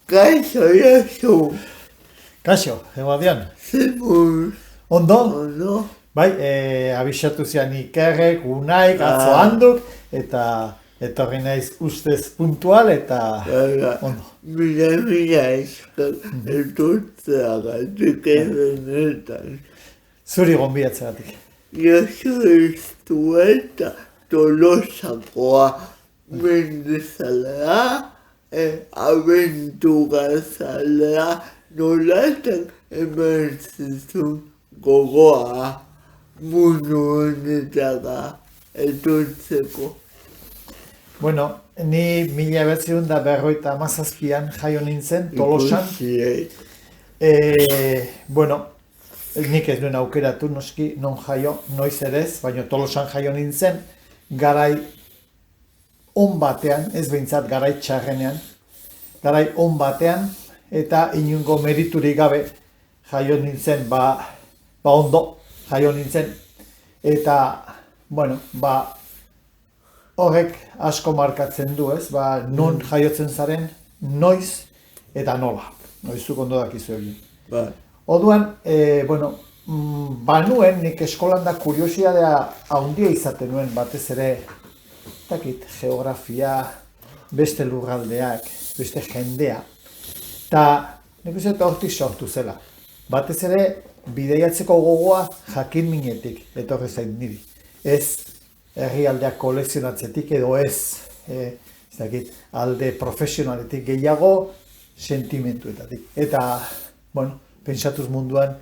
Kaixo, Josu. Kaixo, eguardian. Zemur. Ondo? Ondo. Bai, abisatu zian Ikerrek, Unaik, atzo handuk, eta etorri naiz ustez puntual, eta ondo. Mila esker, etortzeagatik ebenetan. Zuri gonbidatzeagatik. Josu estu eta Tolosakoa mendezalea, abenturazalea, nolatak eman zizun gogoa mundu honetara etortzeko. Bueno, ni 1957an jaio nintzen, Tolosan. Bueno, nik ez duen aukeratu noski, non jaio, noiz ere ez, baina Tolosan jaio nintzen, garai on batean, ez behintzat garai txarrenean, garai on batean, eta inungo meriturik gabe jaio nintzen, ondo jaio nintzen, eta, bueno, horrek asko markatzen du, ez, non jaiotzen zaren, noiz eta nola, noizuk ondo dakizu egin. Orduan, bueno, banuen nik eskolan da kuriosidadea handia izaten nuen batez ere, dakit, geografia, beste lurraldeak, beste jendea, eta nik uste hortik sortu zela. Batez ere, bideiatzeko gogoa jakin minetik, etorri zait niri. Ez herrialdeak kolekzionatzetik edo ez dakit, alde profesionaletik gehiago sentimentuetatik. Eta, bueno, pentsatuz munduan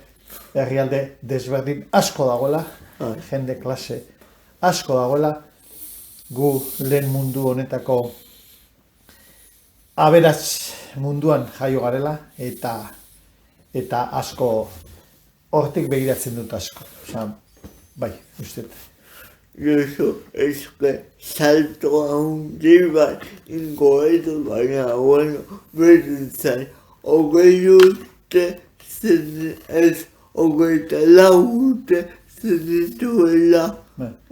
herrialde desberdin asko dagoela, jende klase asko dagoela, gu lehen mundu honetako aberats munduan jaio garela, eta asko hortik begiratzen dut asko. Osa, bai, uste. Josu, eske salto handi bat ingo edo baina, bueno, berdintzai, 20 urte zen ez, 24 urte zenituela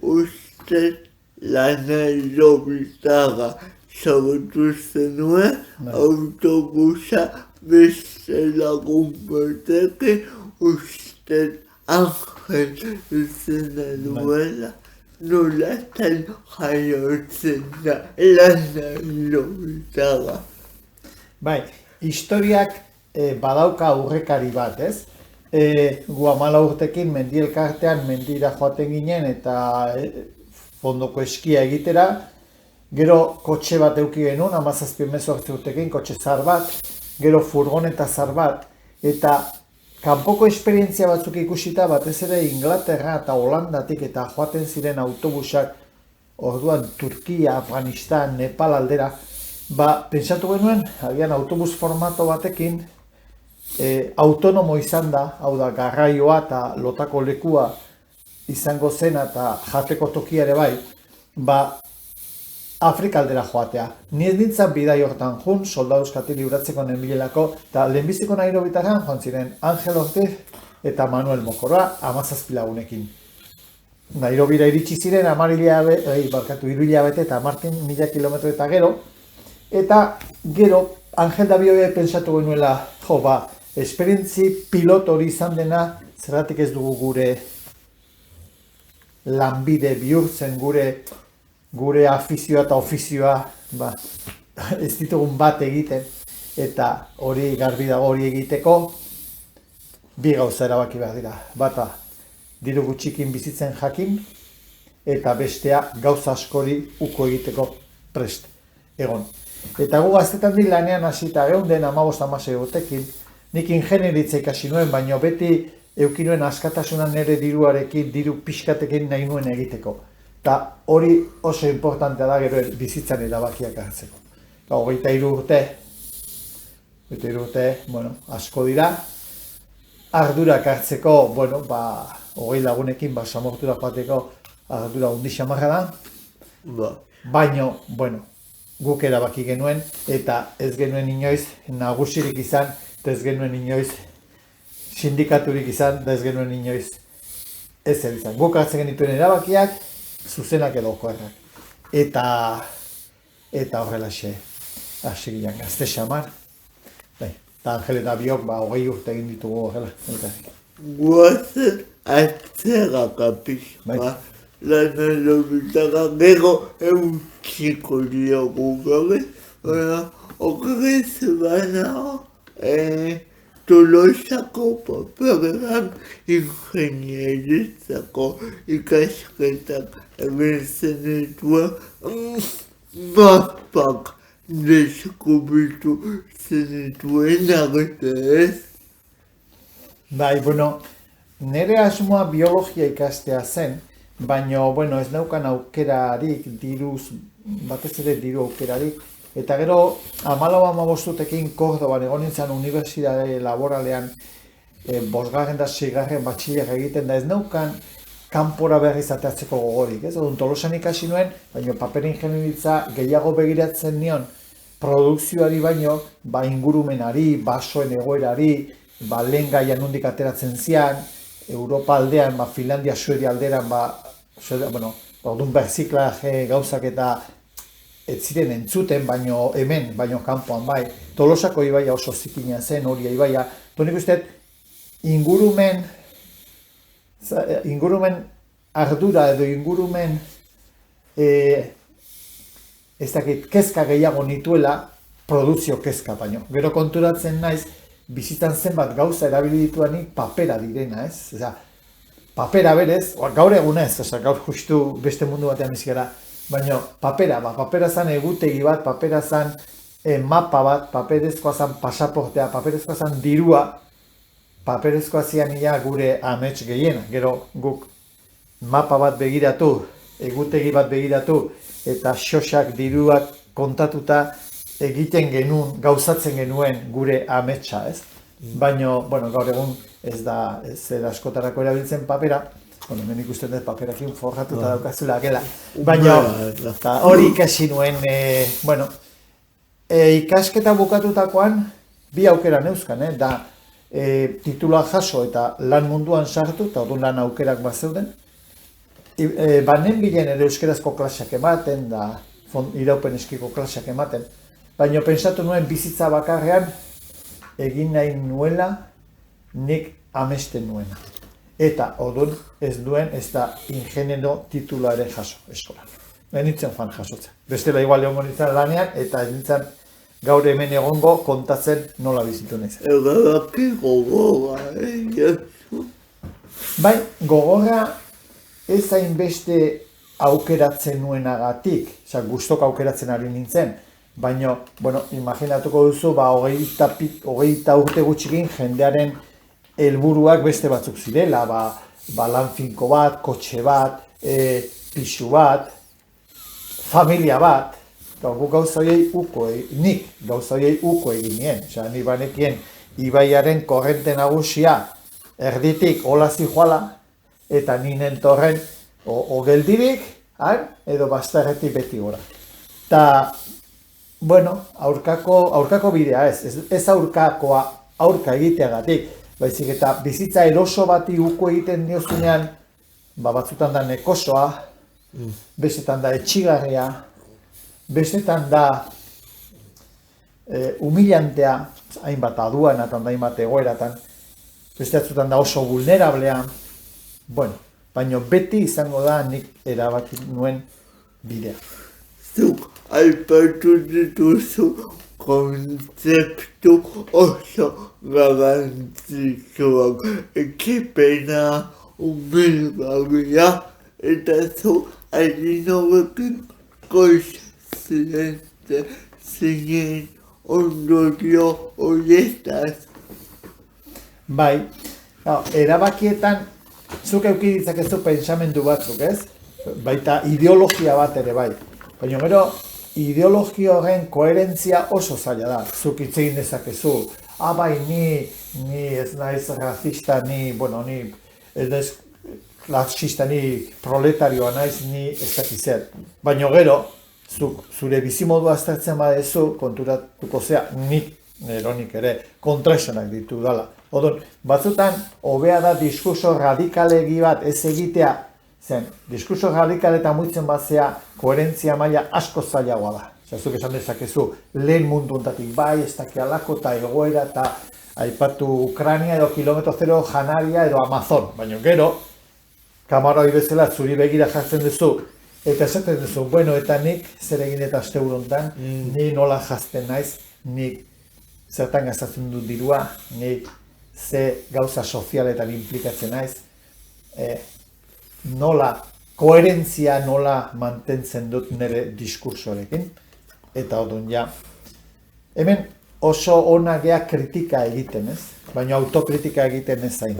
uste lan aerobitara zagutu zenuen, autobusa beste lagun batekin uste Angel izena duela. Nolatan jaiotzen da lan aerobitara. Bai, historiak badauka aurrekari bat, ez? Gu 14 urtekin mendielkartean mendira joaten ginen eta fondoko eskia egitera. Gero kotxe bat eduki genuen, 17-18 urtekin, kotxe zar bat, gero furgoneta zar bat, eta kanpoko esperientzia batzuk ikusita, batez ere Inglaterra eta Holandatik eta joaten ziren autobusak, orduan Turkia, Afganistan, Nepal aldera, pentsatu genuen, agian autobus formato batekin, autonomo izan da, hau da, garraioa eta lotako lekua izango zen eta jateko tokia ere bai, Afrika aldera joatea. Ni ez nintzen bidai hortan jun, soldaduskatik libratzeko nenbilelako, eta lehenbiziko Nairobitaran joan ziren Angel Ortiz eta Manuel Mokoroa 17 lagunekin. Nairobira iritsi ziren 3 hilabete eta 10.000 kilometro eta gero, eta gero Angel Davide pentsatu genuela, esperientzi pilot hori izan dena, zergatik ez dugu gure lanbide bihurtzen, gure afizioa eta ofizioa ez ditugun bat egiten, eta hori garbi dago hori egiteko, bi gauza erabaki behar dira. Bata, diru gutxikin bizitzen jakin, eta bestea gauza askori uko egiteko prest egon. Eta gu gaztetan di lanean hasita geunden 15-16 urtekin, nik ingenieritza ikasi nuen, baina beti eukinuen askatasunan nire diruarekin, diru pixkatekin nahi nuen egiteko. Eta hori oso importantea da gero bizitzan erabakiak hartzeko. 23 urte, bueno, asko dira. Ardurak hartzeko, bueno, 20 lagunekin samortura joateko ardura hundi xamarra da. Baina, bueno, guk erabaki genuen eta ez genuen inoiz nagusirik izan, eta ez genuen inoiz sindikaturik izan, eta ez genuen inoiz ez izan. Guk hartzen genituen erabakiak, zuzenak edo okoerrak. Eta horrelaxe hasi ginen gazte xamar. Eta Angel eta biok, 20 urte egin ditugu horrela. elkarrekin. Guazen atzeraka pixka, lanolobitaka, gero eutxiko diogu gabe, okrez bana, Tolosako paperan ingenieritzako ikasketak egin zenituen mapak deskubritu zenituen agite ez. Bai, bueno, nire asmoa biologia ikastea zen, baina, bueno, ez neukan aukerarik, diruz, batez ere diru aukerarik, eta gero, 14-15 Kordoban egon nintzen unibertsitate laboralean, 5. da 6. batxiller egiten da ez neukan kanpora berriz ateatzeko gogorik, ez? Odun Tolosan ikasi nuen, baina paper ingeniaritza gehiago begiratzen nion produkzioari baino, ingurumenari, basoen egoerari, lehen gaian nondik ateratzen zian, Europa aldean, Finlandia, Suedia alderan, orduan berziklaje gauzak eta ez ziren entzuten, baino hemen, baino kanpoan bai. Tolosako ibaia oso zikina zen, hori ibaia. Nik uste, ingurumen ardura edo ingurumen ez dakit, kezka gehiago nituela, produkzio kezka baino. Gero konturatzen naiz, bizitan zenbat gauza erabili dituanik papera direna, ez? Papera berez, gaur egunez, gaur justu beste mundu batean bizi gara, baina papera zan egutegi bat, papera zan mapa bat, paperezkoa zan pasaportea, paperezkoa zan dirua, paperezkoa zian ia gure amets gehiena. Gero guk mapa bat begiratu, egutegi bat begiratu, eta xoxak diruak kontatuta egiten genuen, gauzatzen genuen gure ametsa, ez? Baina, gaur egun ez da zer askotarako erabiltzen papera, hemen ikusten dut paperakin forratuta daukazula gela. Baina, hori ikasi nuen, ikasketa bukatutakoan bi aukera neuzkan, da titulua jaso eta lan munduan sartu, eta orduan lan aukerak bat zeuden. Banen bilen ere euskerazko klaseak ematen, da iraupen eskiko klaseak ematen, baina pentsatu nuen bizitza bakarrean egin nahi nuela nik amesten nuena. Eta orduan ez duen ez da ingeniero titulua ere jaso eskolan. Nintzen fan jasotzen. Bestela igual egongo nintzen lanean eta ez nintzen gaur hemen egongo kontatzen nola bizitu nahi zen. Egadaki gogorra, Bai, gogorra ez hainbeste aukeratzen nuenagatik, gustok aukeratzen ari nintzen, baina, imaginatuko duzu, 20 urte gutxikin jendearen helburuak beste batzuk zirela, lan finko bat, kotxe bat, pisu bat, familia bat, nik gauza horiei uko egin nien, ni banekien ibaiaren korrente nagusia erditik hola zijoala, eta ninen torren o geldirik, edo bastarretik beti gora. Eta, aurkako bidea ez aurka egiteagatik, baizik eta bizitza eroso bati uko egiten diozunean, batzutan da nekosoa, bestetan da etxigarria, bestetan da humilantea, hainbat aduanatan da hainbat egoeratan, beste batzutan da oso vulnerablea, baina beti izango da nik erabaki nuen bidea. Zuk aipatu dituzu kontzeptu oso garrantzitsuak, ekipena, umilgarria, eta zu adin horrekin kontziente zinen ondorio horietaz. Bai, erabakietan zuk eduki ditzakezu pentsamendu batzuk, ez? Baita ideologia bat ere bai. Baina gero, ideologia horren koherentzia oso zaila da. Zuk hitz egin dezakezu. Bai, ni ez naiz racista, ni ez naiz klasista, ni proletarioa naiz, ni ez dakizer. Baina gero, zure bizimodua aztertzen badezu, konturatuko zea, neronik ere kontraesanak ditu dala. Odon, batzutan, hobea da diskurso radikalegi bat ez egitea, zen, diskurso radikaletan muitzen batzea, koherentzia maila asko zailagoa da. Zazuk esan dezakezu, lehen mundu ontatik bai, ez dakialako eta egoera eta aipatu Ukrania edo kilometro zero janaria edo Amazon, baina gero, kamara hori bezala zuri begira jartzen duzu, eta esaten duzu, bueno, eta nik zer egin eta aste honetan, ni nola jazten naiz, nik zertan gastatzen dut dirua, nik ze gauza sozialetan implikatzen naiz, nola, koherentzia nola mantentzen dut nire diskursoarekin, eta odun ja. Hemen oso ona gea kritika egiten, ez? Baina autokritika egiten ez zain.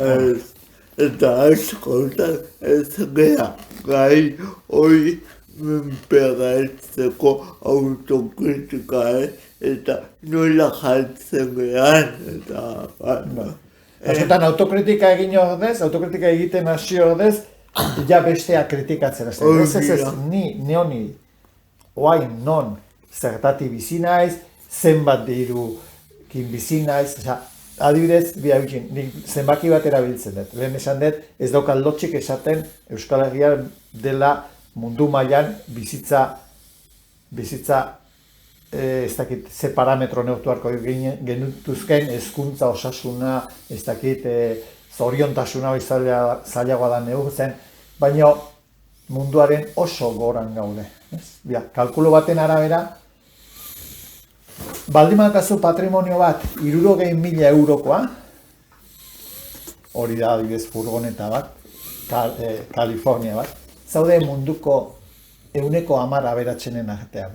Eta askotan ez gea gai hori menperatzeko autokritika, eta nola jartzen gehan, eta... Askotan autokritika egin ordez, autokritika egiten hasi ordez, ja bestea kritikatzen hasten. Ez, ni honi, oain non zertati bizi naiz, zenbat dirukin bizi naiz, adibidez, zenbaki bat erabiltzen dut. Lehen esan dut, ez daukal lotxik esaten Euskal Herria dela mundu mailan bizitza ez dakit, ze parametro neurtu harko genutuzken, hezkuntza, osasuna, ez dakit, zoriontasuna hori zailagoa da neurtzen, baina munduaren oso goran gaude. Kalkulo baten arabera, baldin badaukazu patrimonio bat 60.000 eurokoa, hori da adibidez furgoneta bat, Kalifornia bat, zaude munduko 10% aberatsenen artean.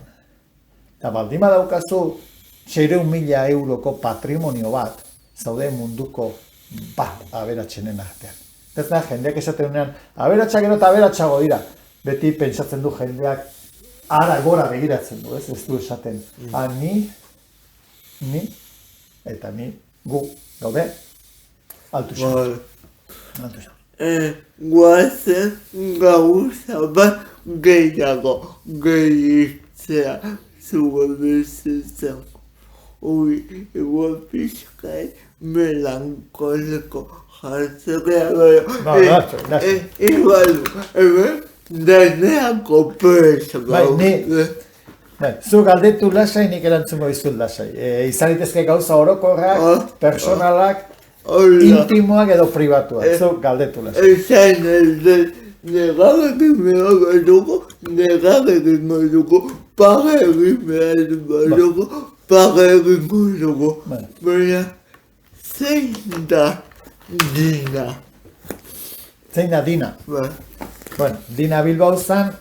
Eta baldin badaukazu 600.000 euroko patrimonio bat, zaude munduko bat aberatsenen artean. Ez da, jendeak esaten duenean, aberatsak gero eta aberatsago dira. Beti pentsatzen du jendeak ara gora begiratzen du, ez du esaten. Ni, eta ni, gu, gaude, altu xan. Guazen gauza bat gehiago gehitzea zuen bizitzan. Igual pixkai melankoliko jartzea igual, deneako preso gaude. Zu galdetu lasai, nik erantzungo dizut lasai. Izan litezke gauza orokorrak, personalak, intimoak edo pribatuak. Zu galdetu lasai. Esan negarekin behar dugu, paga egin behar dugu, paga egingo dugu. Baina, zein da Dina? Zein da Dina? Bueno, Dina Bilbao zan,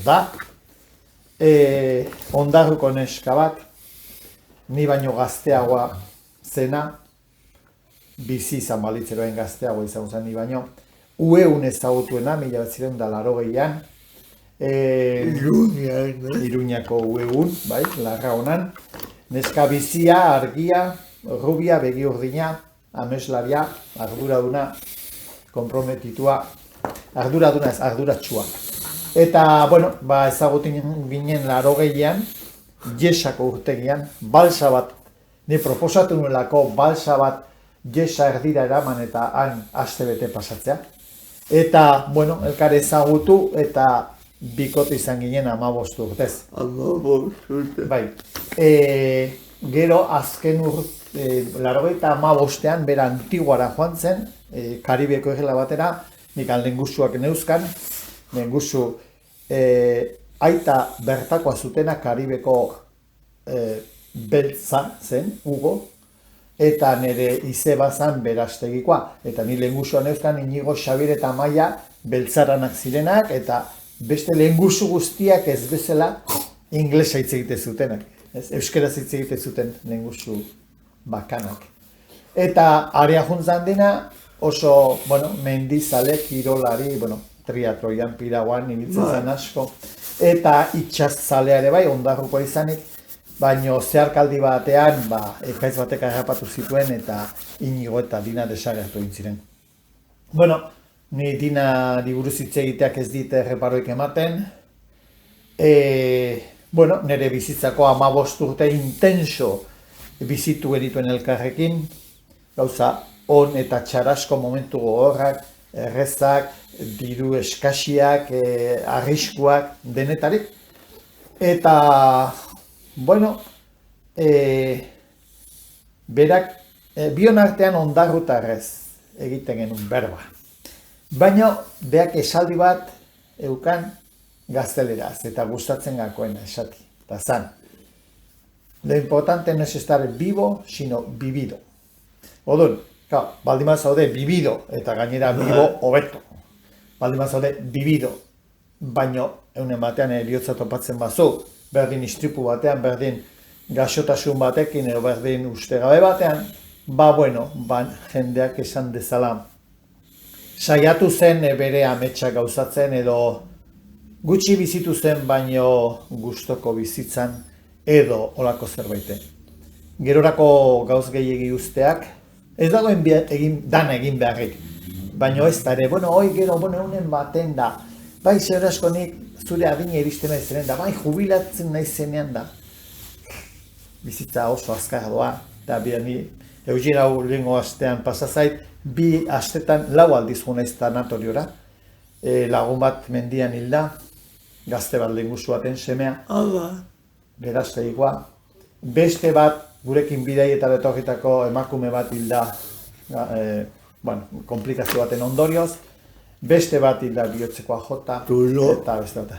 da, ondarruko neska bat, ni baino gazteagoa zena, bizi izan balitzeroen gazteagoa izan zen ni baino, ueun ezagutuena, 1980an, Iruñako ueun, bai, larra honan, neska bizia, argia, rubia, begi urdina, ameslaria, arduraduna, konprometitua, arduraduna ez, arduratsua. Eta, bueno, ezagutin ginen 80an, Jesako urtegian, balsa bat, ni proposatu nuelako balsa bat Jesa erdira eraman eta han astebete pasatzea. Eta, bueno, elkar ezagutu eta bikote izan ginen 15 urtez. 15 urtez. Bai. Gero, azken 85ean, bera Antiguara joan zen, Karibeko egela batera, nik lengusuak neuzkan, lengusu aita bertakoa zutena Karibeko beltza zen, Hugo, eta nire izeba zan berastegikoa. Eta ni lehengusuan neuzkan Inigo, Xabir eta Maia beltzaranak zirenak, eta beste lehengusu guztiak ez bezala inglesa hitz egite zutenak. Euskaraz hitz egite zuten lehengusu bakanak. Eta area juntzan dena oso, bueno, mendizale, kirolari, bueno, triatroian, piraguan, ibiltzen zen asko. Eta itxasszalea ere bai, ondarruko izanik, baina zeharkaldi batean, ekaitz batek harrapatu zituen eta Inigo eta Dina desagertu egin ziren. Bueno, ni Dina buruz hitz egiteak ez dit erreparoik ematen. Bueno, nire bizitzako 15 urte intenso bizitu genituen elkarrekin, gauza on eta txarasko momentu gogorrak, errezak, diru eskasiak, arriskuak, denetarik. Eta, bueno, berak, bion artean ondarrutarrez egiten genuen berba. Baina, beak esaldi bat eukan gazteleraz, eta gustatzen gakoena esati. Eta zan, lo importante no es estar vivo, sino vivido. Odun, baldima zaude vivido, eta gainera vivo hobeto. Baldima zaude vivido, baino eunen batean bihotza topatzen bazu, berdin istripu batean, berdin gaixotasun batekin, edo berdin ustegabe batean, jendeak esan dezala, saiatu zen bere ametsa gauzatzen, edo gutxi bizitu zen, baino gustoko bizitzan, edo olako zerbaiten. Gerorako gauz gehiegi usteak, ez dago dan egin beharrik, baino ez da ere, eunen baten da, bai zer asko nik zure adina iristen nahi zenen da, bai jubilatzen nahi zenean da. Bizitza oso azkar doa, eta ni Eugin hau lehengo astean pasazait, 2 astetan 4 aldiz naiz sanatoriora, lagun bat mendian hilda, gazte bat lehengusu baten semea, berazteikoa, beste bat gurekin bidei eta betorritako emakume bat hilda, komplikazio baten ondorioz, beste bat hilda bihotzekoa jota, eta beste bat.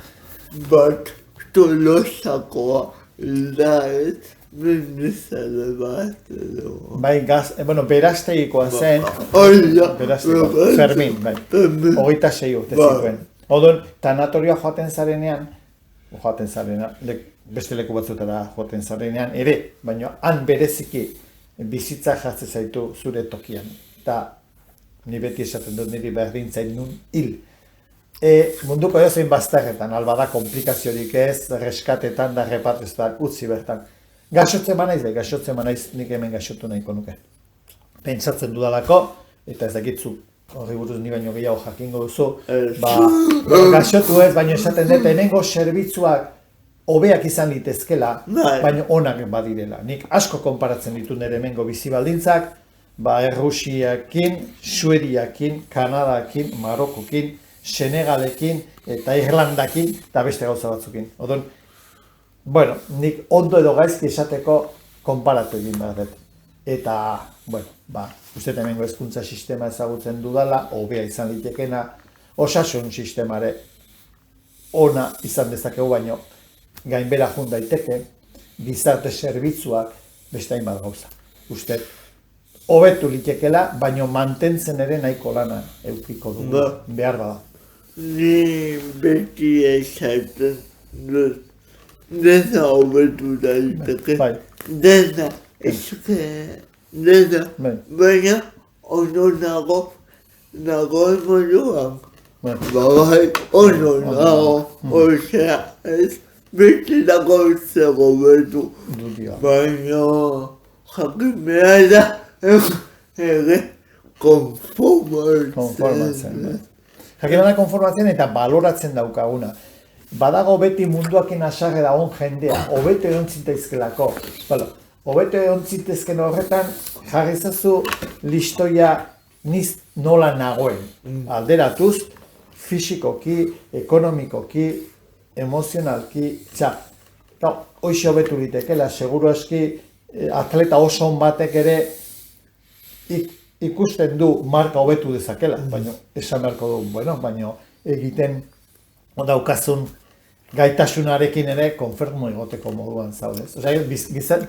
Bat Tolosakoa hilda ez, mendizale bat edo. Bai, berazteikoa zen, Fermin, 26 urte zituen. Odon, tanatorioa joaten zarenean, beste leku batzutara joaten zarenean, ere, baina han bereziki bizitza jartzen zaitu zure tokian. Eta ni beti esaten dut niri berdin zain nun hil. Munduko edozein bazterretan, albada komplikaziorik ez, reskatetan da repatreztan utzi bertan. Gaixotzen manaiz, nik hemen gaixotu nahiko nuke. Pentsatzen dudalako, eta ez dakitzu, horri buruz ni baino gehiago jakingo duzu, gaixotu ez, baino esaten dut, hemengo zerbitzuak hobeak izan litezkela, baino onak badirela. Nik asko konparatzen ditu nire hemengo bizi baldintzak, Errusiakin, Suediakin, Kanadakin, Marokokin, Senegalekin, eta Irlandakin, eta beste gauza batzukin. Odon, nik ondo edo gaizki esateko konparatu egin behar dut. Eta, uste hemengo hezkuntza sistema ezagutzen dudala, hobea izan litekena, osasun sistemare ona izan dezakegu baino, gainbera jun daiteke, gizarte zerbitzuak beste hainbat gauza. Uste, hobetu litekela, baino mantentzen ere nahiko lana eukiko dugu, behar bada. Ni beti esaten dut, dena hobetu daiteke, dena, baina ono nago emoioan. Ono nago, osea ez, beti nago zego betu, baina jakin behar da, ere konformatzen. Jakin da konformatzen eta baloratzen daukaguna. Badago beti munduakin asarre dagoen jendea, hobeto egon zintezkelako. Hobeto egon zintezken horretan, jarri zazu listoia niz nola nagoen. Alderatuz, fisikoki, ekonomikoki, emozionalki, hoxe hobetu litekela, seguru eski, atleta oso on batek ere ikusten du marka hobetu dezakela, baina esan beharko du, baina egiten daukazun gaitasunarekin ere konfermo egoteko moduan zaudez.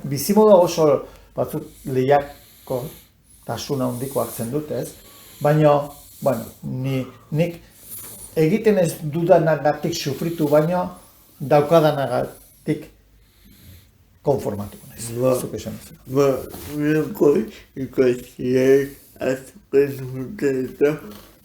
Bizimodu oso batzuk lehiako tasuna handiko hartzen dut, ez? Baina, nik egiten ez dudanagatik sufritu, baina daukadanagatik konformatuko naiz. Zuk esan ez. Niko ikasiek azken urteetan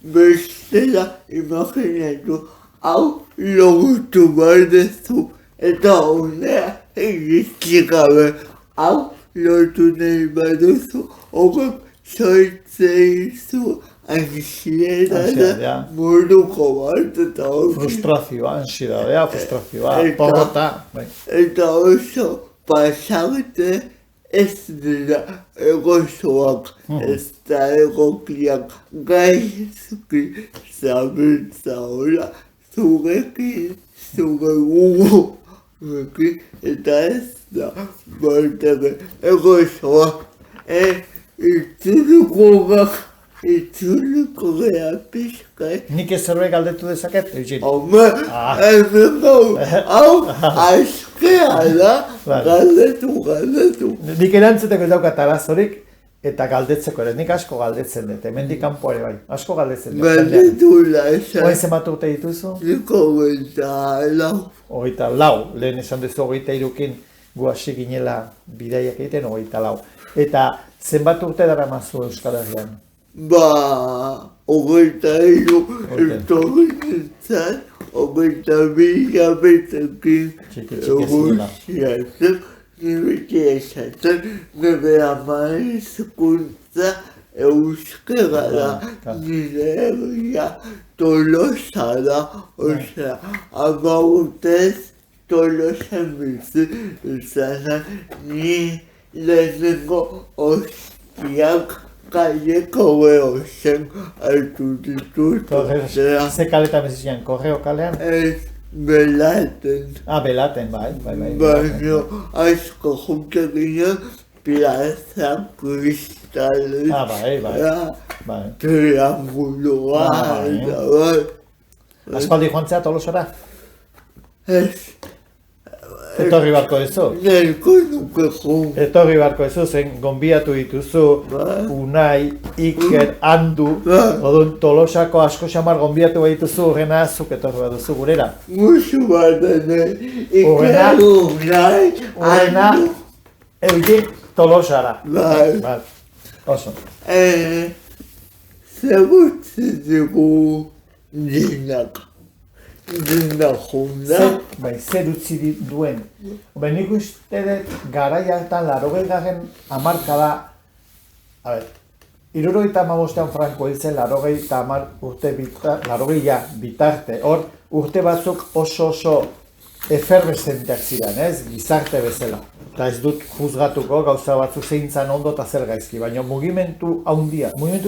bestela imaginatu hau logutu behar dezu eta honea egizki gabe hau lotu nahi baduzu hogak sortzeizu ansiedadea moduko bat eta frustrazioa, frustrazioa, porrota. Eta oso pasarte ez dira egozoak, ez da egokiak gaizki zabiltza hola, zurekin, zure gugu eta ez da, batere, egozoa, itzuliko gea pixka, Nik ez zerbait galdetu dezaket, Eugene? Home, hau, askea da, galdetu. Nik erantzuteko ez daukat arazorik, eta galdetzeko ere, nik asko galdetzen dut, hemendik kanpo ere bai, asko galdetzen dut. Galdetu esan. Oain zenbat urte dituzu? Niko lau. 24, lehen esan duzu 23kin gu hasi ginela bidaiak egiten 24. Eta zenbat urte daramazu Euskal Herrian? 23 etorri nintzen, 22 betekin Rusiatzen, nire esaten, nire ama hizkuntza euskara da, nire herria Tolosa da, osea, 10 urtez Tolosan bizi izan, ni lehenengo ostiak kaleko behozen hartu ditut. Ze kaletan bezizian, Korreo kalean? Ez, Belaten. Belaten, bai. Baina asko junta ginen Plaza Kristales. Bai. Triangulua, eta bai. Aspaldi joan zea Tolosara? Ez. Etorri barko duzu? Nahiko nuke jun. Etorri barko duzu, zen gonbiatu dituzu, Unai, Iker, Andu, odun Tolosako asko xamar gonbiatu dituzu, horrena zuk etorri bat duzu gurera. Musu bat dene, Iker, Unai, Andu. Eugene Tolosara. Bai. Oso. Zagutzi dugu dinak. Dina junda. Zer utzi duen. Nik uste dut garai hartan 80. hamarkada, 75 franko hiltzen 80 urte bitarte. Hor urte batzuk oso efervesenteak ziren, ez? Gizarte bezala. Eta ez dut juzgatuko gauza batzuk zeintzan ondo eta zer gaizki, baina mugimendu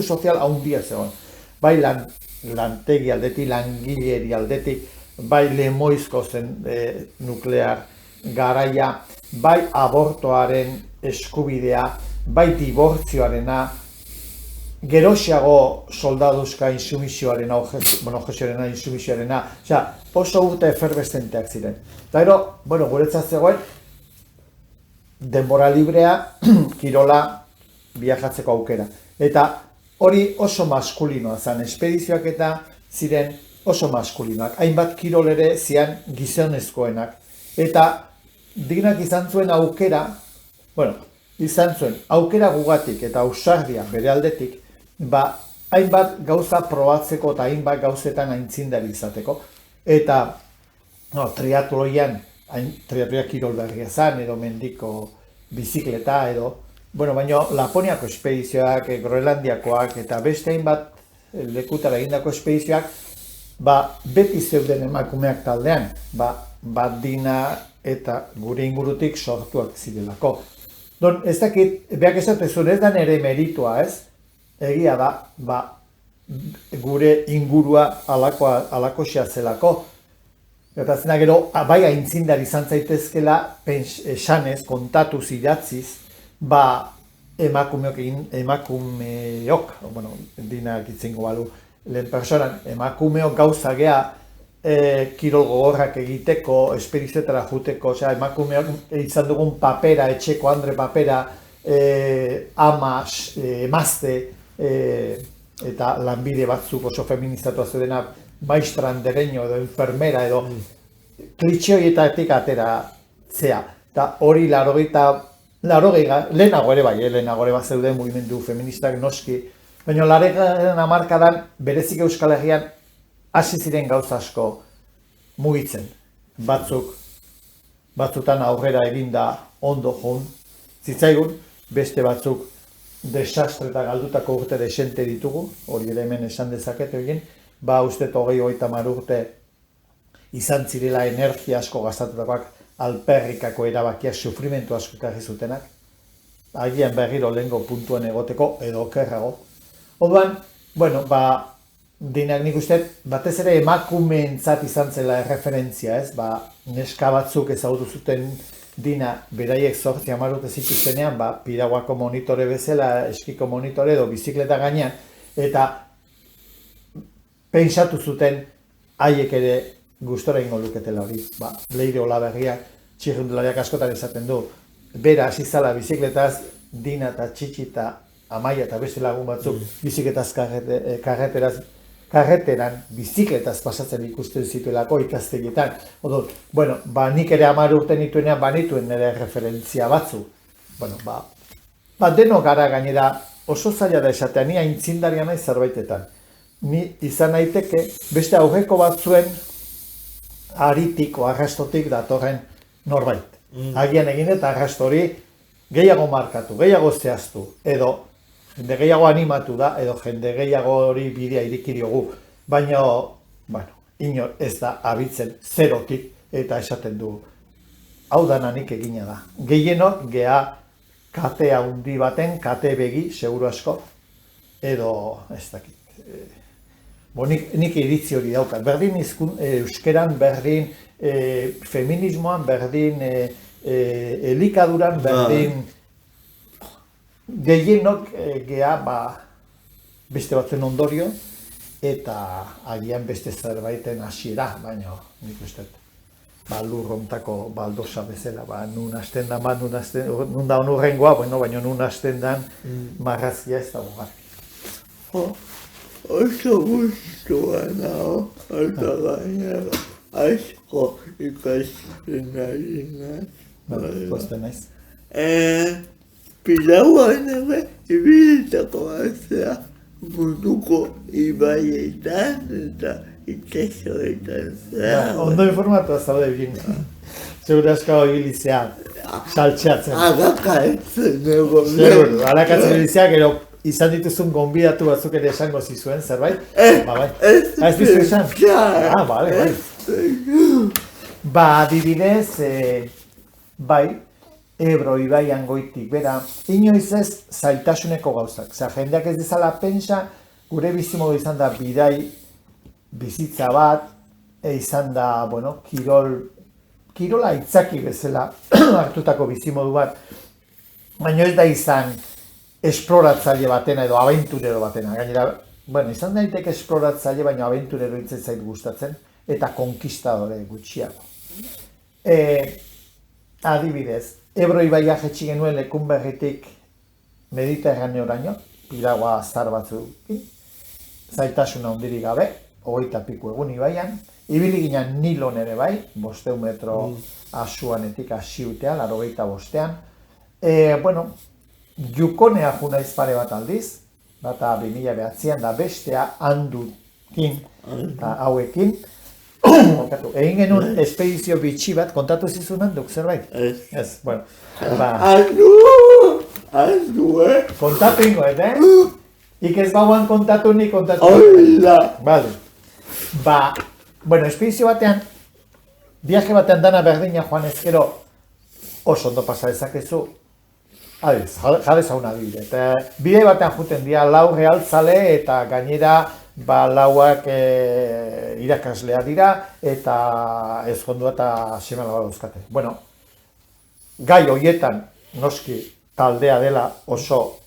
sozial haundia zegoen. Bai lantegi aldetik, langileri aldetik, bai lemoizko zen nuklear garaia, bai abortoaren eskubidea, bai dibortzioarena, geroxiago soldaduzka insumisioarena, insumisioarena, oso urte efervestenteak ziren. Eta gero, guretzat zegoen, denbora librea, kirola, viajatzeko aukera. Eta hori oso maskulinoa zen, espedizioak eta ziren oso maskulinoak. Hainbat kirol ere zian gizonezkoenak. Eta dignak izan zuen aukera, aukera gugatik eta ausardia bere aldetik, hainbat gauza probatzeko eta hainbat gauzetan aintzindari izateko. Eta triatloian, triatloia kirol berria zen, edo mendiko bizikleta, edo baina Laponiako espedizioak, Groenlandiakoak eta beste hainbat lekutara egindako espedizioak beti zeuden emakumeak taldean, Dina eta gure ingurutik sortuak zirelako. Ez dakit, behak esatezun ez da nire meritua, ez? Egia da, gure ingurua alakoxea zelako. Eta zena gero, bai aintzindar izan zaitezkela, esanez, kontatuz idatziz, emakumeok, Dinak itzingo balu, lehen personan, emakumeok gauza gea kirol gogorrak egiteko, espedizioetara juteko, emakumeok izan dugun papera, etxeko andre papera, amas, emazte, eta lanbide batzuk oso feministatua zedena, maistran dereño edo enfermera edo klitxoietatik atera zea. Eta hori lehenago ere bat zeuden mugimendu feministak noski, baina 80. hamarkadan berezik Euskal Herrian hasi ziren gauza asko mugitzen. Batzutan aurrera eginda ondo joan zitzaigun, beste batzuk desastre eta galdutako urte desente ditugu, hori ere hemen esan dezaket egin, uste 20-30 urte izan zirela energia asko gastatutakoak alperrikako erabakiak sufrimentu asko ekarri zutenak, agian berriro lehengo puntuan egoteko edo okerrago. Orduan, dinak nik uste, batez ere emakumeentzat izan zela erreferentzia, ez? Neska batzuk ezagutu zuten dina, beraiek 8-10 urte zituztenean, piraguako monitore bezala, eskiko monitore edo bizikleta gainean, eta pentsatu zuten haiek ere gustora ingo luketela hori. Leire Olaberriak, txirrindulariak askotan esaten du, bera hasi zala bizikletaz, Dina eta Txitsi eta Amaia eta beste lagun batzuk bizikletaz karreteran bizikletaz pasatzen ikusten zituelako ikastegietan. Nik ere 10 urte nituenean banituen nire referentzia batzu. Denok gara gainera oso zaila da esatea, ni aintzindaria nahi zerbaitetan. Ni izan naiteke beste aurreko batzuen aritik o arrastotik datorren norbait. Agian egin eta arrastori gehiago markatu, gehiago zehaztu, edo jende gehiago animatu da, edo jende gehiago hori bidea iriki diogu, baina, inor ez da abitzen zerotik eta esaten du, hau dananik egina da. Gehienok gea kate handi baten, kate begi, seguru asko, edo ez dakit. Nik iritzi hori daukat, berdin euskeran, berdin feminismoan, berdin elikaduran, berdin gehienok gea beste batzuen ondorio eta agian beste zerbaiten hasiera, baina nik uste lurrontako baldosa bezala, nun hasten da, nun da onurrengoa, baina nun hasten dan marrazia ez dago garbi. Oso gustua nago, eta gainera asko ikasten ari naiz. Posten naiz. Pilauan ere, ibilitako batzea munduko ibaietan eta itsasoetan zehar. Ondo informatua zaude egin. Segura asko ibilizea, saltxeatzen. Agaka etzen egon. Seguro, alakatzen ibilizea, gero izan dituzun gonbidatu batzuk ere esango zizuen, zerbait? Ez dizu esan? Bai. Adibidez, Ebro ibaian goitik, bera, inoiz ez zailtasuneko gauzak. Jendeak ez dezala pentsa, gure bizimodu izan da bidai bizitza bat, izan da, kirola aitzaki bezala hartutako bizimodu bat, baina ez da izan esploratzaile batena edo abenturero batena. Gainera, izan daiteke esploratzaile, baina abenturero itzen zait gustatzen, eta konkistadore gutxiago. Adibidez, Ebro ibaia jetxi genuen Lekunberritik Mediterraneoraino, piragua zar batzukin, zaitasuna handirik gabe, 20 piku egun ibaian, ibili ginen Nilon ere bai, 500 metro asuanetik asiutean, 85ean. Jukonea junaiz pare bat aldiz, bata 2009an da bestea Andukin eta hauekin. Egin genuen espedizio bitxi bat, kontatu zizun Anduk zerbait? Ez. Andu, kontatu ingo, Ik ez bauan kontatu ni kontatu. Espedizio batean, viaje batean dana berdina joan ezkero oso ondo pasa dezakezu. Jade zauna bide. Bide batean juten dira lau realtzale eta gainera lauak irakaslea dira eta ezkondua eta semela bat dauzkate. Gai horietan noski taldea dela oso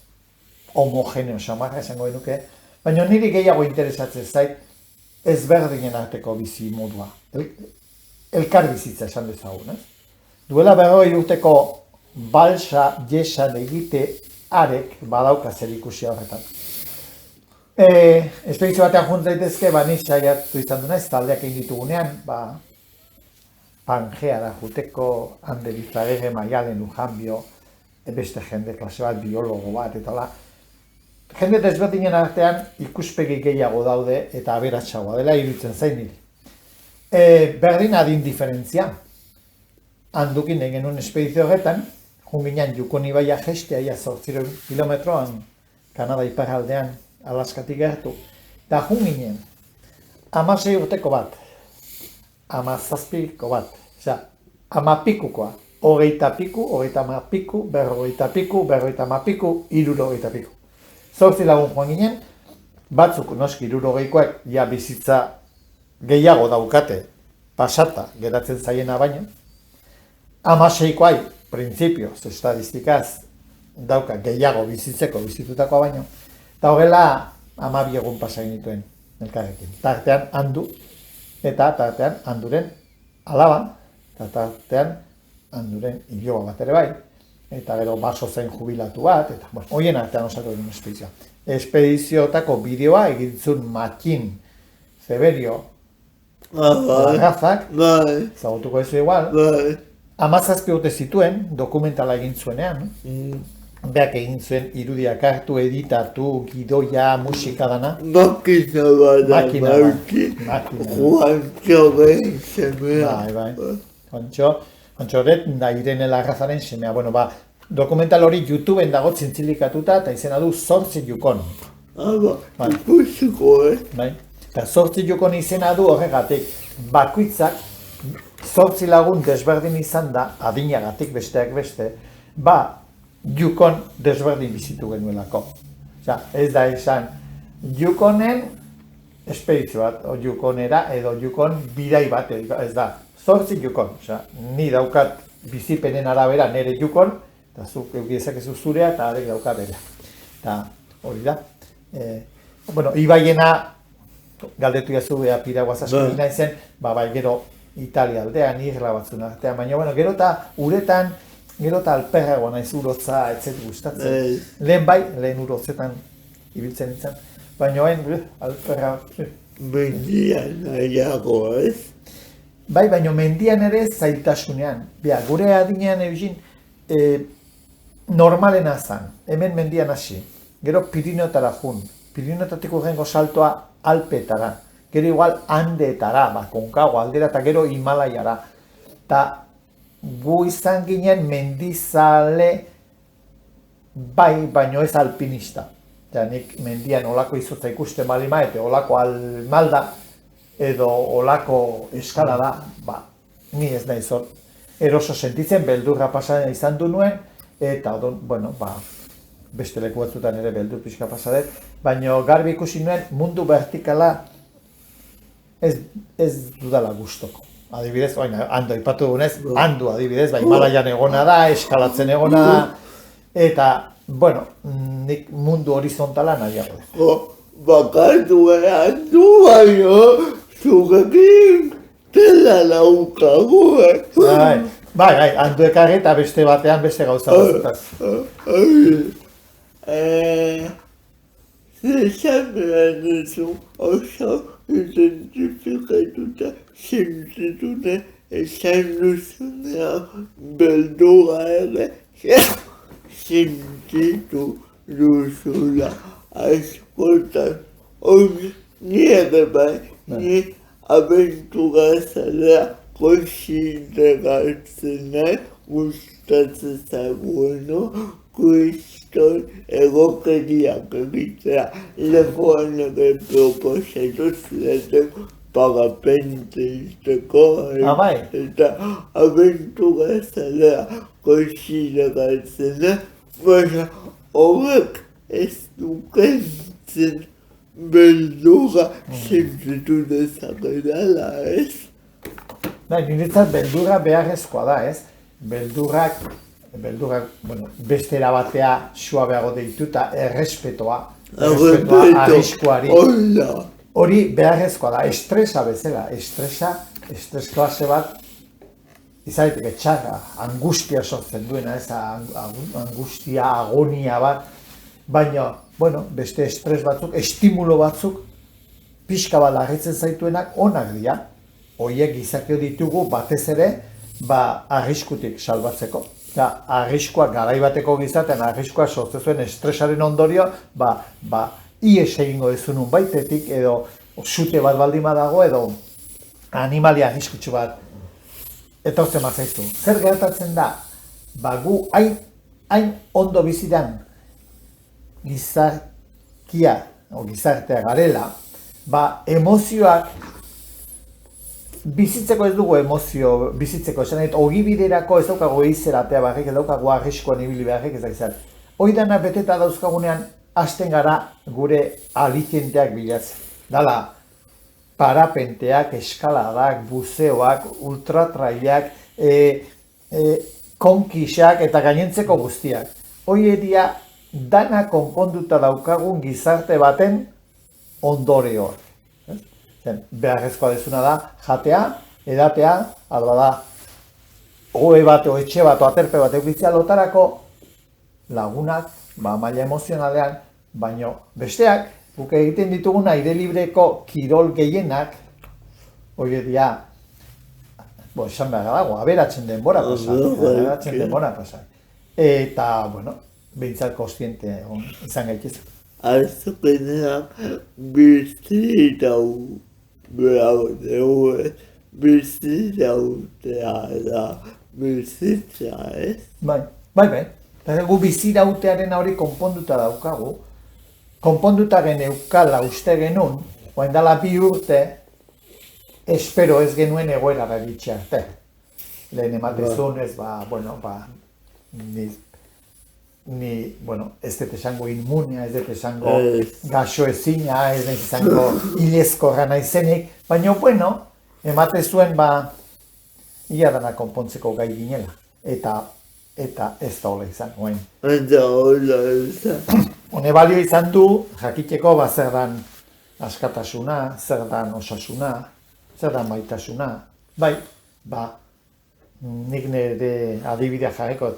homogeneo samarra esango genuke, baina niri gehiago interesatzen zait ezberdinen arteko bizi modua. Elkar bizitza esan dezagun, Duela 40 urteko balsa jesan egite arek badauka zer ikusi horretan. Espedizio batean junt daitezke, ni saiatu izan du naiz, taldeak egin ditugunean, Pangeara juteko, Ander Izagirre, Maialen Lujanbio, beste jende klase bat, biologo bat, eta hola. Jende desberdinen artean ikuspegi gehiago daude eta aberatsagoa dela iruditzen zain niri. Berdin adin diferentzia. Andukin egin genuen espedizio horretan, junginan Yukon ibaia jeste, 800 kilometroan, Kanada iparraldean, Alaskatik gertu, eta junginen, 16 urteko bat, 17ko bat, 10 pikukoa, 20 piku, 30 piku, 40 piku, 50 piku, 60 piku. 8 lagun joan ginen, batzuk noski 60koek ja bizitza gehiago daukate pasata geratzen zaiena baino. 16koai, printzipioz, estadistikaz, dauka gehiago bizitutakoa baino. Eta horrela 12 egun pasa genituen elkarrekin. Tartean handu, eta tartean handuren alaba, eta tartean handuren iloba bat ere bai, eta gero baso zen jubilatu bat, eta bueno, hoien artean osatu egin espedizioa. Espedizioetako bideoa egintzun Makin Zeberio Larrazak, zagutuko ez igual, 17 urte zituen, dokumentala egin zuenean, beak egin zuen irudiak hartu, editatu, gidoia, musika dana. Makina bat, Juantxo behin semea. Bai. Juantxo horret, da Irene Larrazaren semea. Bueno, dokumental hori YouTubeen dago zintzilikatuta, eta izena du 8 Yukon. Ikusiko, Bai. Eta 8 Yukon izena du horregatik, bakoitzak 8 lagun desberdin izan da, adinagatik besteak beste, Yukon desberdin bizitu genuelako. Ez da esan, Yukonen espedizio bat, o Yukonera edo Yukon bidai bat, ez da, 8 Yukon. Ni daukat bizipenen arabera nire Yukon, eta zuk egidezakezu zurea eta arek dauka bere. Eta hori da. Bueno, ibaiena, galdetu jazu piraguaz asko naizen, bai gero Italia aldean, irla batzun artean, baina bueno, gero eta uretan, gero eta alperragoa naiz urotza etzet gustatzen. Lehen urotzetan ibiltzen nintzen, baina alperra... Mendian nahiago, ez? Baina mendian ere zailtasunean. Gure adinean egin normalena zan, hemen mendian hasi. Gero Pirineotara jun. Pirineotatik urrengo saltoa Alpetara. Gero igual Andeetara, Konkago aldera, eta gero Himalaiara. Eta gu izan ginen mendizale baino ez alpinista. Nik mendian olako izotza ikusten balima, eta olako almalda, edo olako eskalada, ni ez nahi zor. Eroso sentitzen, beldurra pasaden izan du nuen, eta, bueno, beste leku batzutan ere beldur pixka pasadet, baina garbi ikusi nuen mundu vertikala ez dudala gustoko. Adibidez, handu ipatu dugunez, handu adibidez, Himalaian egona da, eskalatzen egona da, eta, bueno, nik mundu horizontala nahiago. Bakatu handu baino, zugekin tela laukagu, Bai, handu ekarri eta beste batean beste gauza batzutaz. Zesan behar duzu oso identifikatuta zintzitune esan duzunean beldura ere zintzitu duzula askotan. Ni ere bai, ni abentura zalea konsideratzen nahi gustatzen zagoeno kriston egokeriak egitea lepoan ere proposatu zuten parapente izteko eta abentura zalea konsideratzen nahi, baina horrek ez dukentzen beldura sentitu dezakedala, ez? Niretzat beldurra beharrezkoa da, ez? Beldurrak, beste erabatea suabeago deituta, errespetoa arriskuari. Hori beharrezkoa da, estresa bezala, estres klase bat, izaiteke txarra, angustia sortzen duena, ez? Angustia, agonia bat, baina, beste estres batzuk, estimulo batzuk, pixka bat larritzen zaituenak onak dira. Horiek gizakio ditugu batez ere, arriskutik salbatzeko. Arriskua garaibateko gizaten, arriskua sortzen zuen estresaren ondorio, ies egingo dezunun baitetik, edo sute bat baldin badago, edo animalia arriskutsu bat etortzen bazaizu. Zer gertatzen da? Gu hain ondo bizidan gizartea garela, emozioak bizitzeko ez dugu emozio bizitzeko, esan nahi, ogibiderako ez daukago izeratea barrik, ez daukago arriskoan ibili beharrik ez da izan. Hoi dana beteta dauzkagunean hasten gara gure alikenteak bilatzen. Dala, parapenteak, eskaladak, buzeoak, ultratrailak, konkisak eta gainentzeko guztiak. Hoi edia dana konponduta daukagun gizarte baten ondorioa. Beharrezkoa dezuna da, jatea, edatea, alba da, ohe bat, o etxe bat, o aterpe bat eukitzea lotarako lagunak, maila emozionalean, baino besteak, guk egiten ditugun aire libreko kirol gehienak, hori dia, esan behar dago, aberatzen denbora pasan. Eta, bueno, behintzat kostiente izan gaitez. Azkenean bizirau behar dugu, bizirautea da bizitza, ez? Bai. Eta gu bizirautearen hori konponduta daukagu. Konponduta geneukala uste genuen, oain dela 2 urte, espero ez genuen egoerara ditxe arte. Lehen ematezun ez, ez dut esango inmunia, ez dut esango gaxo ezina, ez dut esango hilezkorra naizenik, baina, ematezuen, ia dana konpontzeko gai ginela. Eta ez da hola izan, oain. Eta hola izan. Hone balio izan du, jakiteko, zer dan askatasuna, zer dan osasuna, zer dan maitasuna. Bai, nik nire adibidea jarriko.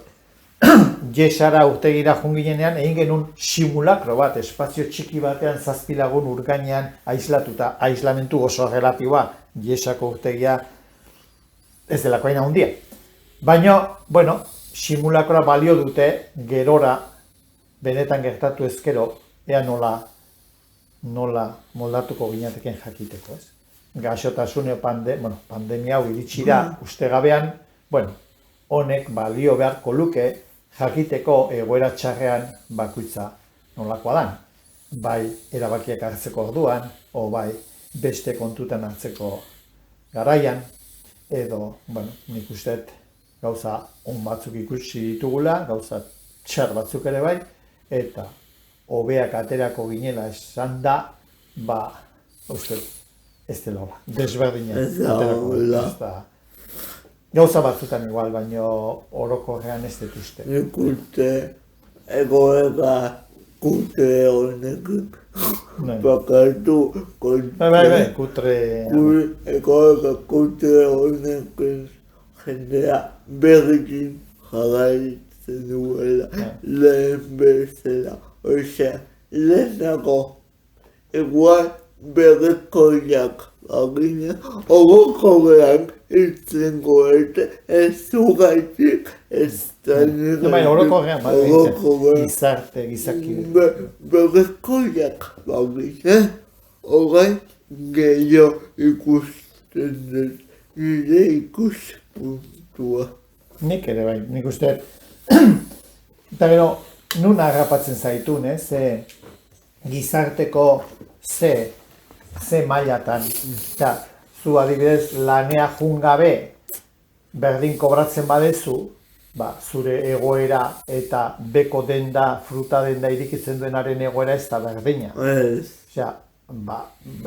Jesara urtegira junginean egin genuen simulakro bat, espazio txiki batean 7 lagun urgainean aislatuta, aislamentu oso relatiboa, Jesako urtegia ez delako hain handia. Baina, simulakroa balio dute gerora benetan gertatu ezkero, ea nola moldatuko ginateken jakiteko, ez? Gaixotasune pandemia hau iritsi da uste gabean, honek balio beharko luke jakiteko egoera txarrean bakoitza nolakoa dan. Bai erabakiak hartzeko orduan, o bai beste kontutan hartzeko garaian, edo, nik usteet gauza on batzuk ikusi ditugula, gauza txar batzuk ere bai, eta hobeak aterako ginela esan da, usteet ez dela hola, desberdina aterako da. Gauza batzutan igual, baina orokorrean ez dut uste. Nik uste egoera kutre honekin bakartu kutre... Egoera kutre honekin jendea berrekin jarraitzen duela lehen bezala. Osea, lehenago igual berrekoiak agina, orokorrean itzengo ez zugaitik ez da nire. Orokorrean, gizaki. Berrekoiak agina, orain gehiago ikusten dut, nire ikuspuntua. Nik ere bai, nik uste. Eta gero, nun harrapatzen zaitun, gizarteko ze mailatan. Zu adibidez lanea jungabe berdin kobratzen badezu, zure egoera eta beko denda, fruta denda irikitzen duenaren egoera ez da berdina.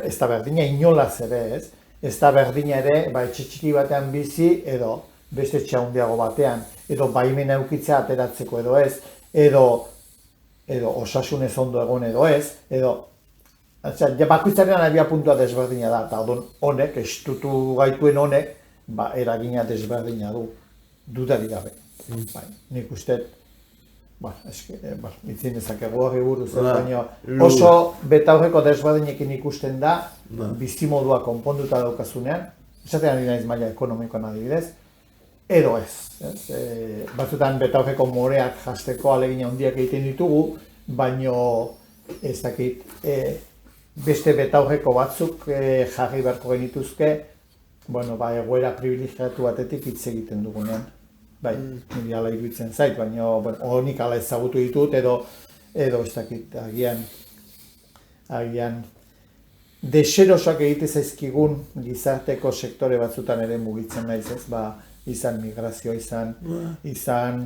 Ez da berdina inolaz ere, ez? Ez da berdina ere, etxe txiki batean bizi edo beste etxe handiago batean, edo baimena eukitzea ateratzeko edo ez, edo osasunez ondo egon edo ez, edo bakoitzaren abia puntua desberdina da, eta honek, estutu gaituen honek, eragina desberdina du, dudarik gabe. Nik uste, itzin ezakegu horri buruz, baina oso betaurreko desberdinekin ikusten da, bizimodua konponduta daukazunean, esatean ari naiz maila ekonomikoan adibidez, edo ez. Batzutan betaurreko moreak jasteko alegina handiak egiten ditugu, baina ez dakit, beste betaurreko batzuk jarri beharko genituzke, egoera privilegiatu batetik hitz egiten dugunean. Nire ala iruditzen zait, baina honik ala ezagutu ditut, edo ez dakit, agian deserosoak egite zaizkigun gizarteko sektore batzutan ere mugitzen naiz, ez? Izan migrazioa, izan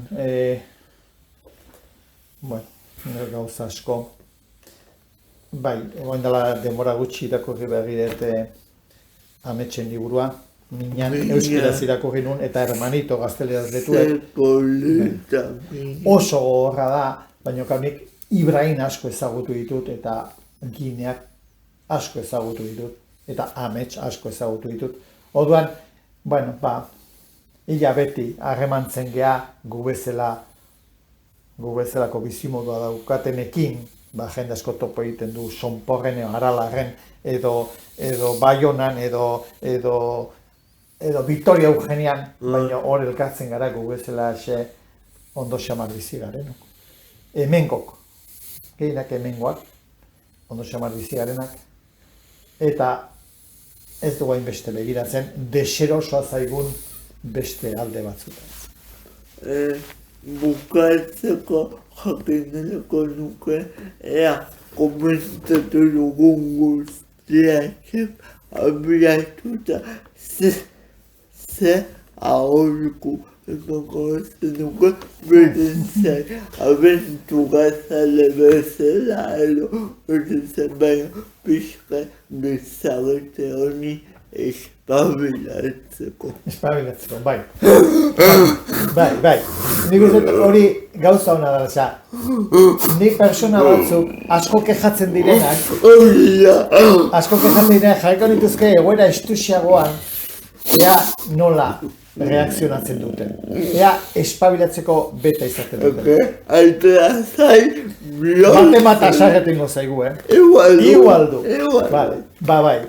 gauza asko. Bai, egon dela denbora gutxi irakurri berri dut ametsen liburua. Minan euskaraz irakurri nun eta hermanito gazteleraz detuet. Oso gogorra da, baina kamik Ibrahin asko ezagutu ditut eta Gineak asko ezagutu ditut eta amets asko ezagutu ditut. Orduan, bueno, illa beti harremantzen gea gu bezalako bizimodua daukatenekin, jende asko topo egiten du Sonporren edo Aralarren edo Baionan edo Victoria Eugenian, baina hor elkartzen gara gu bezala ondo xamar bizi garenok. Hemengok, gehienak hemengoak, ondo xamar bizi garenak, eta ez dugu hainbeste begiratzen, deserosoa zaigun beste alde batzutan. Bukatzeko jakineko nuke, ea komentatu dugun guztiak abiatuta ze aholku emango zenuke beretzen abenturazale bezala edo beretzen baina pixka bezagete honi espabilatzeko. Espabilatzeko, bai. Bai. Nik uste hori gauza hona da, nik persona batzuk asko kejatzen direnak, jarriko nituzke egoera estusiagoan, ea nola reakzionatzen duten. Ea espabilatzeko beta izaten duten. Altera zai, Mate sarretengo zaigu, Igualdu. Vale, bai.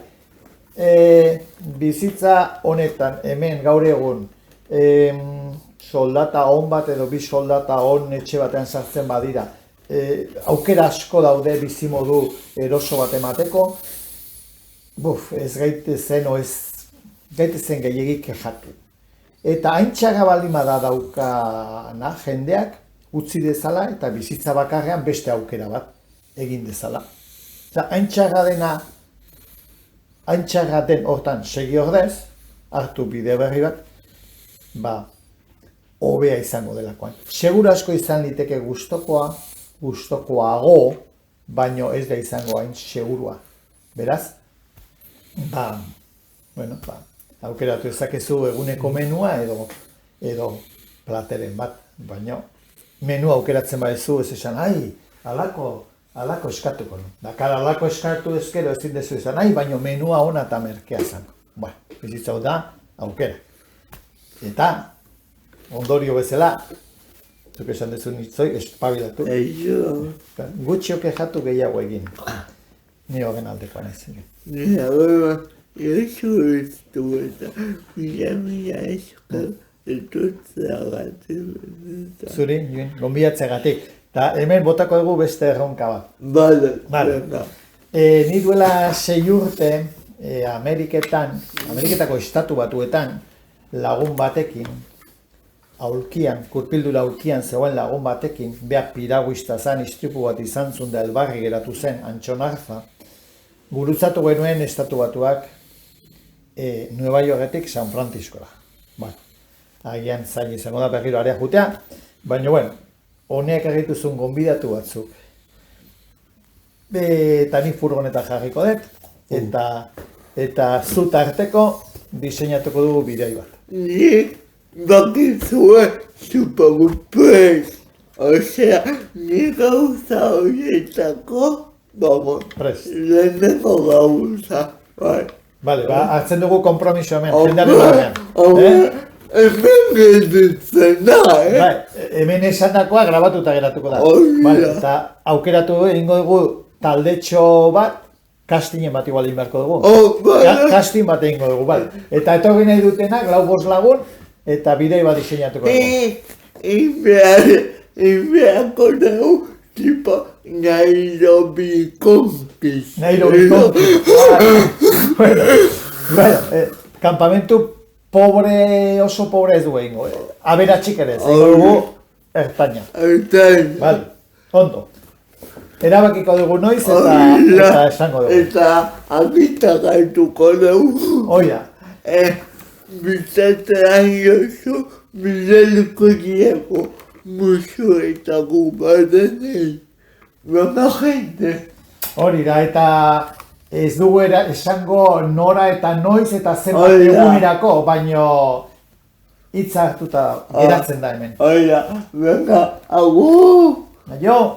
Bizitza honetan, hemen gaur egun, soldata on bat edo bi soldata on etxe batean sartzen badira, aukera asko daude bizimodu eroso bat emateko, ez gaitezen gehiagik kexatu. Eta haintxarra baldin bada daukana jendeak utzi dezala eta bizitza bakarrean beste aukera bat egin dezala. Haintxarra den hortan segi ordez, hartu bide berri bat, hobea izango delakoan. Segura asko izan liteke gustokoago, baino ez da izango hain segurua. Beraz, aukeratu ezakezu eguneko menua edo plateren bat, baino menua aukeratzen badezu ez esan, alako eskatuko. Dakar alako eskatu ezkero ezin dezu izan, baino menua ona eta merkea zango. Bizitza da, aukera. Eta, ondorio bezala, zuk esan dezu nitzoi, espabilatu. Gutxio kexatu gehiago egin. Ni horren aldekoan ez. Ni horren Jesuistu eta mila esker etutzeagatik. Zuri, gonbidatzeagatik. Eta hemen botako dugu beste erronka bat. Bale. Ni duela 6 urte Ameriketako estatu batuetan lagun batekin, kurpildura aulkian zegoen lagun batekin, beha piraguista zan, istripu bat izan zuen da elbarri geratu zen, Antxonarfa, gurutzatu genuen estatu batuak Nueva Yorketik San Franciscora. Agian zain izango da berriro area jutea, baina honeak egituzun gonbidatu batzuk. Eta ni furgoneta jarriko dut, eta zut arteko diseinatuko dugu bidei bat. Ni bakizue superpez, osea, ni gauza horietako, lehenengo gauza, Bale, hartzen dugu kompromiso hemen, jendearen horrean. Hemen gelditzen da, Hemen esandakoa grabatuta geratuko da. Eta aukeratu egingo dugu taldetxo bat, kastinen bat igual egin beharko dugu. Kastin bat egingo dugu, Eta etorri nahi dutenak, 4-5 lagun, eta bidei bat diseinatuko dugu. Beharko dugu, tipo Nairobi Conquist. Kampamentu oso pobre ez du egingo. Aberatxik ere, egingo dugu ertaina. Ondo. Erabakiko dugu noiz eta esango dugu. Eta agita gaituko dugu. Oida. Bizatean jozu, bizaliko diego musuetako badenei. Buena gente. Hori da, eta ez dugu esango nora eta noiz eta zenbat Hori da. egunerako, baino hitza hartuta geratzen da hemen. Oida, venga, agur! Aio!